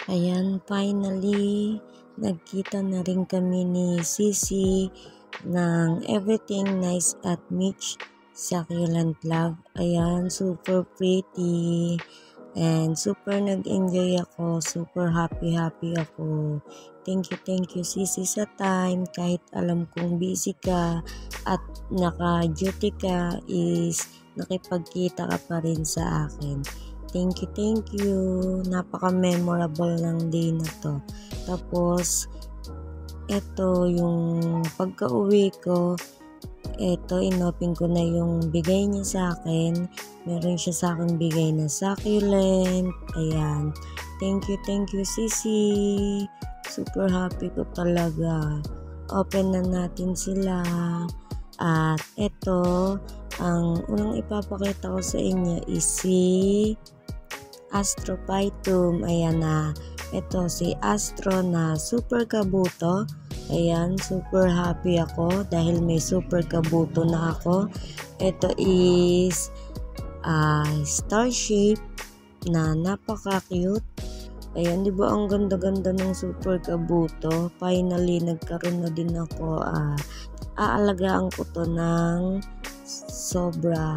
Ayan, finally, nagkita na rin kami ni Sisi ng Everything Nice at Mitch Succulent Love. Ayan, super pretty. And super nag-enjoy ako. Super happy ako. Thank you Sisi sa time. Kahit alam kong busy ka at naka-duty ka is nakipagkita ka pa rin sa akin. Thank you. Napaka-memorable ng day na to. Tapos, ito yung pagka-uwi ko, ito, inopen ko na yung bigay niya sa akin. Meron siya sa akin bigay na succulent. Ayan. Thank you, Sisi. Super happy ko talaga. Open na natin sila. At ito, ang unang ipapakita ko sa inyo is si Astrophytum. Ayan na. Ito si Astro na super kabuto. Ayan, super happy ako dahil may super kabuto na ako. Ito is star shape na napaka-cute. Ayan, di ba ang ganda-ganda ng super kabuto? Finally, nagkaroon na din ako. Aalagaan ko to ng sobra.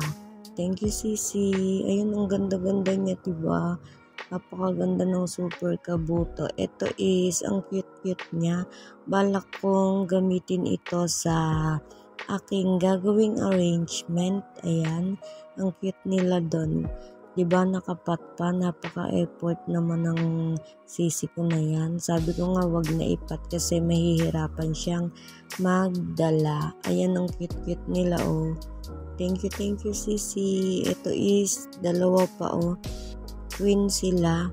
Thank you, Sisi. Ayun, ang ganda-ganda niya, diba? Napakaganda ng super kabuto. Ito is, ang cute-cute niya. Balak kong gamitin ito sa aking gagawing arrangement. Ayan, ang cute nila doon. Diba, nakapat pa. Napaka-effort naman ng Sisi ko na yan. Sabi ko nga, wag na ipat kasi mahihirapan siyang magdala. Ayan, ang cute-cute nila, oh. Thank you, Sisi. Ito is, dalawa pa, oh. Twin sila.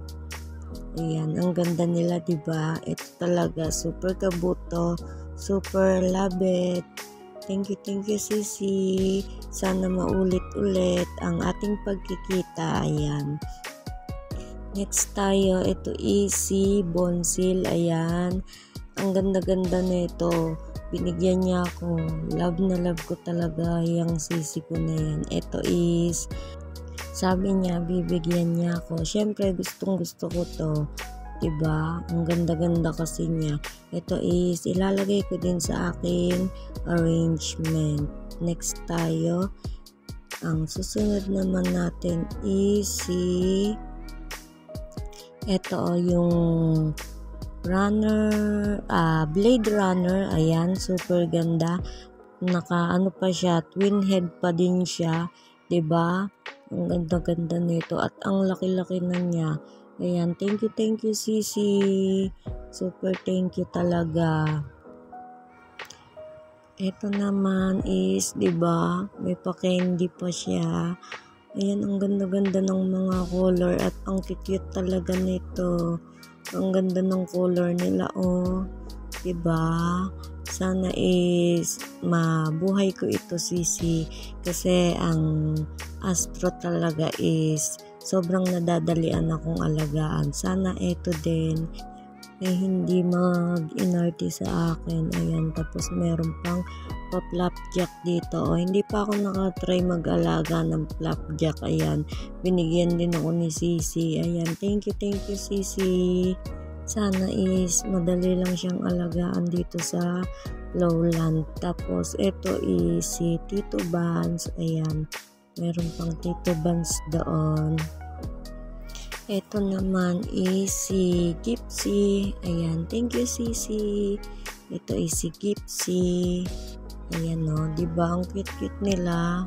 Ayan, ang ganda nila, diba? Ito talaga, super kabuto. Super love it. Thank you, Sisi. Sana maulit-ulit ang ating pagkikita. Ayan. Next tayo, ito is si Bonsil. Ayan. Ang ganda-ganda nito. Binigyan niya ako. Love na love ko talaga yung Sisi ko na yan. Ito is, sabi niya, bibigyan niya ako. Siyempre, gustong gusto ko to. Diba? Ang ganda-ganda kasi niya. Ito is, ilalagay ko din sa aking arrangement. Next tayo. Ang susunod naman natin is si, ito yung Blade Runner. Ayan, super ganda. Naka pa siya, twin head pa din siya, 'di ba? Ang ganda-ganda nito at ang laki-laki na niya. Ayan, thank you Sisi. Super thank you talaga. Ito naman is, 'di ba? May pa-candy pa siya. Ayan, ang ganda-ganda ng mga color at ang cute talaga nito. Ang ganda ng color nila, oh. Diba? Sana is mabuhay ko ito, Sisi. Kasi ang Astro talaga is sobrang nadadalian akong alagaan. Sana ito din ay hindi mag-inarte sa akin. Ayan, tapos meron pang pa-flapjack dito. O, hindi pa ako nakatry mag-alaga ng flapjack. Ayan, binigyan din ako ni Sisi. Ayan, thank you Sisi. Sana is madali lang siyang alagaan dito sa lowland. Tapos, ito is si Tito Bans. Ayan, meron pang Tito Bans doon. Ito naman is si Gypsy. Ayan, thank you Sisi. Ito is si Gypsy. Ayan, no, diba ang cute nila.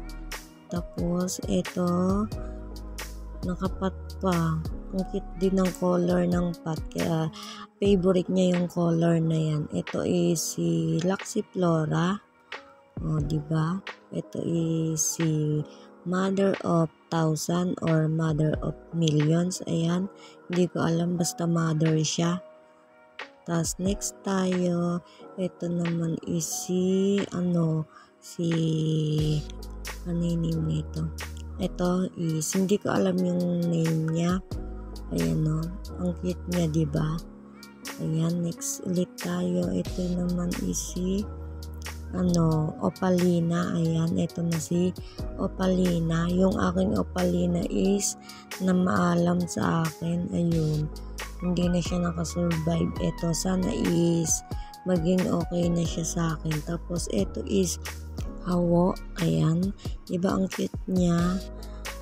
Tapos ito, nakapat pa. Ang cute din ng color ng pot. Kaya favorite niya yung color na yan. Ito is si Luxiflora. O, diba? Ito is si Mother of Thousand or Mother of Millions. Ayan, hindi ko alam, basta mother siya. Tapos next tayo, ito naman is si ano yung name nito. Ito is, hindi ko alam yung name niya. Ayan, no, ang cute niya, diba? Ayan, next ulit tayo. Ito naman is si Opalina. Ayan, ito na si Opalina. Yung aking Opalina is na maalam sa akin. Ayun. hindi na siya nakasurvive. Ito, sana is maging okay na siya sa akin. Tapos, ito is hawo. Ayan. Diba ang cute niya?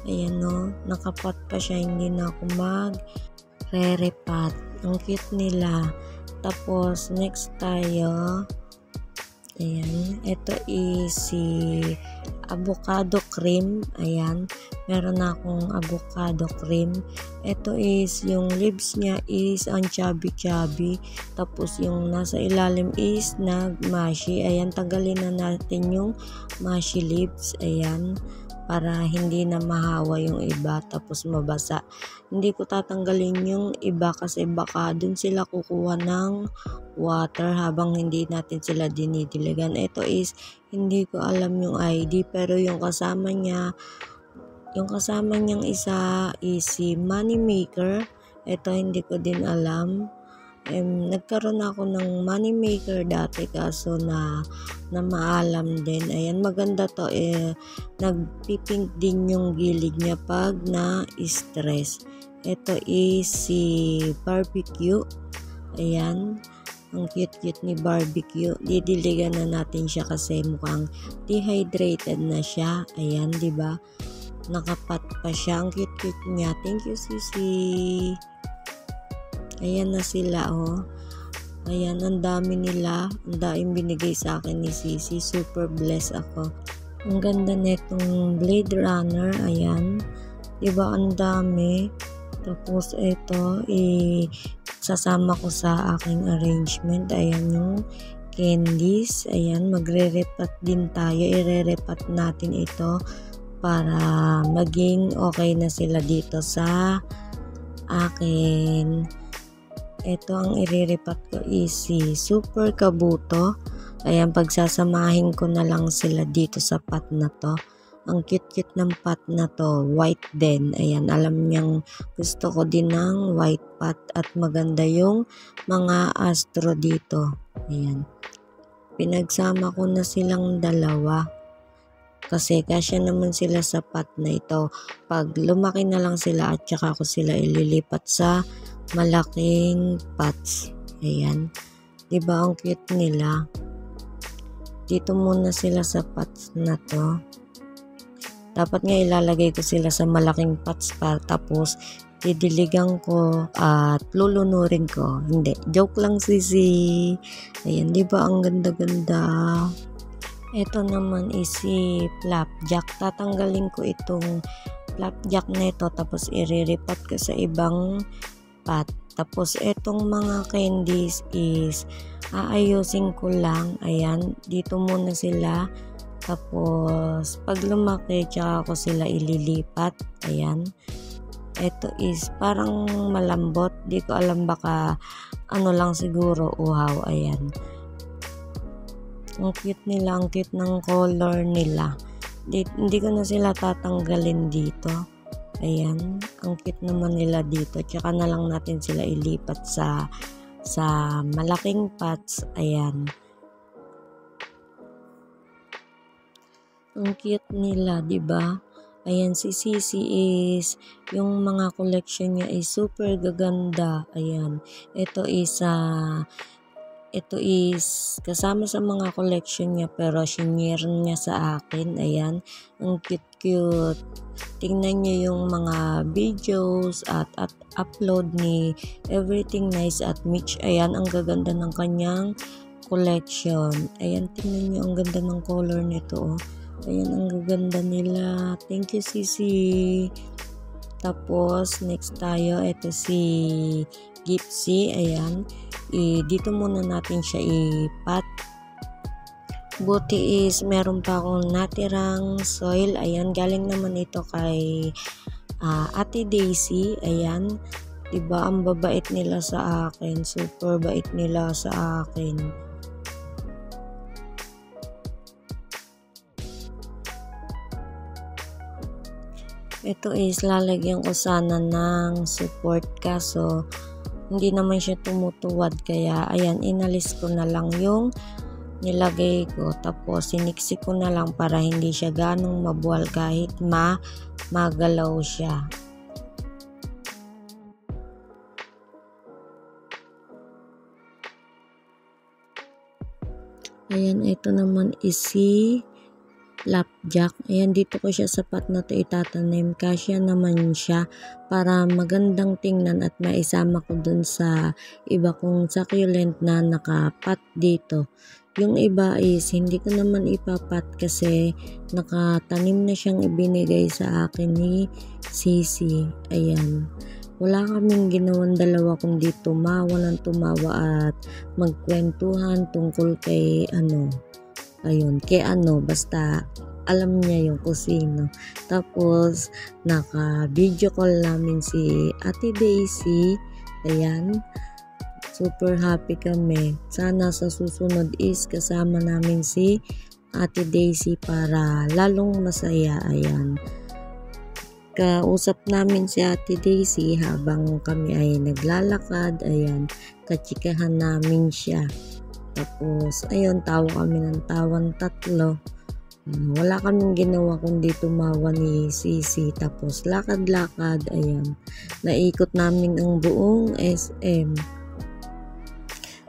Ayan, no? Nakapat pa siya. Hindi na ako mag-re-repat. Ang cute nila. Tapos, next tayo. Ayan. Ito is si avocado cream. Ayan. Meron na akong avocado cream. Ito is yung leaves niya is ang chubby. Tapos yung nasa ilalim is nagmashi. Ayan. Tagalin na natin yung mashi leaves. Ayan. Para hindi na mahawa yung iba tapos mabasa. Hindi ko tatanggalin yung iba kasi baka dun sila kukuha ng water habang hindi natin sila dinidiligan. Ito is hindi ko alam yung ID pero yung kasama niyang isa is si Money Maker. Ito hindi ko din alam. Nagkaroon ako ng money maker dati kaso na maalam din. Ayan, maganda to. Nagpipink din yung gilid niya pag na-stress. Ito is si Barbecue. Ayan, ang cute ni Barbecue. Didiligan na natin siya kasi mukhang dehydrated na siya. Ayan, diba? Nakapat pa siya. Ang cute niya. Thank you, Sisi. Ayan na sila, oh. Ayan, ang dami nila. Ang daming binigay sa akin ni Sisi. Super blessed ako. Ang ganda netong Blade Runner. Ayan. Diba, ang dami. Tapos, ito, sasama ko sa aking arrangement. Ayan yung candies. Ayan, magre-repat din tayo. I-repat natin ito para maging okay na sila dito sa akin. Ito ang iriripat ko is si Super Kabuto. Ayan, pagsasamahin ko na lang sila dito sa pot na to. Ang cute ng pot na to. White din. Ayan, alam niyang gusto ko din ng white pot at maganda yung mga astro dito. Ayan. Pinagsama ko na silang dalawa. Kasi kasya naman sila sa pot na ito. Pag lumaki na lang sila at saka ko sila ililipat sa malaking pots. Ayan. Diba ang cute nila? Dito muna sila sa pots na to. Dapat nga ilalagay ko sila sa malaking pots pa. Tapos didiligan ko at lulunurin ko. Hindi. Joke lang, Sisi. Ayan. Diba ang ganda-ganda? Ito naman is si Flapjack. Tatanggalin ko itong Flapjack na ito. Tapos iriripat ko sa ibang pot. Tapos etong mga candies is aayusin ko lang. Ayan, dito muna sila. Tapos pag lumaki tsaka ko sila ililipat. Ayan. Ito is parang malambot. Di ko alam, baka ano lang siguro, uhaw. Ayan. Ang cute nila. Ang cute ng color nila. Hindi ko na sila tatanggalin dito. Ayan, ang cute naman nila dito. Tsaka na lang natin sila ilipat sa malaking pots. Ayan. Ang cute nila, 'di ba? Ayan, si Sisi is yung mga collection niya is super gaganda. Ayan. Ito is kasama sa mga collection niya pero shinare niya sa akin. Ayan, ang cute. Tingnan niyo yung mga videos at upload ni Everything Nice at Mitch. Ayan, ang gaganda ng kanyang collection. Ayan, tingnan niyo ang ganda ng color nito. Oh. Ayan, ang gaganda nila. Thank you, Sisi. Tapos, next tayo. Ito si Gipsy. Ayan. Dito muna natin siya ipat. Buti is meron pa akong natirang soil. Ayan, galing naman ito kay Ate Daisy. Ayan, diba ang babait nila sa akin. Super bait nila sa akin. Ito is lalagyan ko sana ng support kaso hindi naman siya tumutuwad. Kaya ayan, inalis ko na lang yung nilagay ko, tapos siniksi ko na lang para hindi siya ganong mabuwal kahit magalaw siya. Ayan, ito naman is si flapjack. Ayan, dito ko siya sa pot na to itatanim. Kasya naman siya para magandang tingnan at maisama ko dun sa iba kong succulent na nakapat dito. Yung iba is hindi ko naman ipapat kasi nakatanim na siyang ibinigay sa akin ni Sisi. Ayan. Wala kaming ginawang dalawa kundi tumawa ng tumawa at magkwentuhan tungkol kay ayun, kay basta alam niya yung kusino. Tapos, naka-video call namin si Ate Daisy. Ayan, super happy kami. Sana sa susunod is kasama namin si Ate Daisy para lalong masaya. Ayan. Kausap namin si Ate Daisy habang kami ay naglalakad. Ayan, katsikahan namin siya. Tapos, ayun, tawa kami ng tawan tatlo. Wala kaming ginawa kundi tumawa ni Sisi. Tapos, lakad-lakad, ayan. Naikot namin ang buong SM.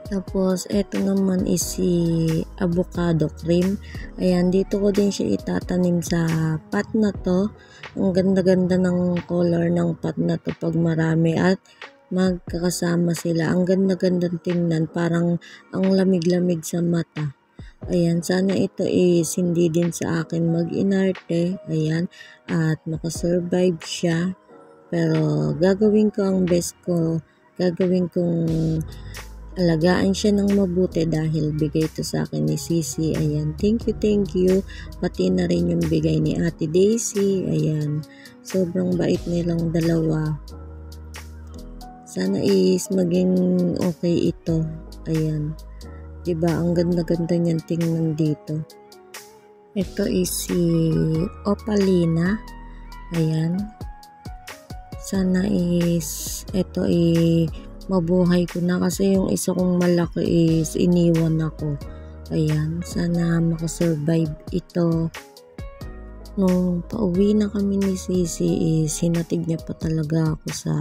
Tapos, eto naman is si avocado cream. Ayan, dito ko din siya itatanim sa pot na to. Ang ganda-ganda ng color ng pot na to pag marami at magkakasama sila. Ang ganda-gandang tingnan, parang ang lamig-lamig sa mata. Ayan, sana ito is hindi din sa akin mag-inarte. Ayan, at makasurvive siya. Pero gagawin ko ang best ko. Gagawin kong alagaan siya ng mabuti dahil bigay ito sa akin ni Sisi. Ayan, thank you. Pati na rin yung bigay ni Ate Daisy. Ayan, sobrang bait nilang dalawa. Sana is maging okay ito. Ayan. Diba? Ang ganda-ganda niyan tingnan dito. Ito is si Opalina. Ayan. Sana is ito mabuhay ko na kasi yung isa kong malaki is iniwan ako. Ayan. Sana makasurvive ito. Nung pauwi na kami ni Sisi is hinatid niya pa talaga ako sa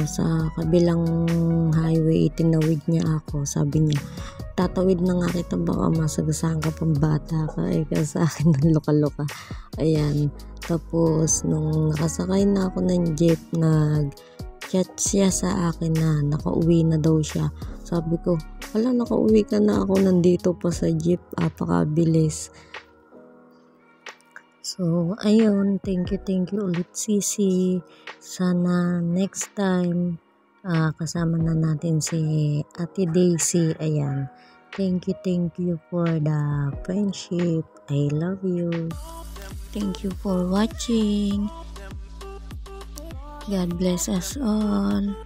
sa kabilang highway. Itinawid niya ako. Sabi niya, tatawid na nga kita, baka masagasaan ka pang bata ka. Kasi sa akin ng loka-loka. Ayan. Tapos, nung nakasakay na ako ng jeep, nag-chat siya sa akin na nakauwi na daw siya. Sabi ko, hala, nakauwi ka na, ako nandito pa sa jeep. Apakabilis. So, ayun, thank you ulit Sisi. Sana next time kasama na natin si Ate Daisy. Ayan, thank you for the friendship. I love you. Thank you for watching. God bless us all.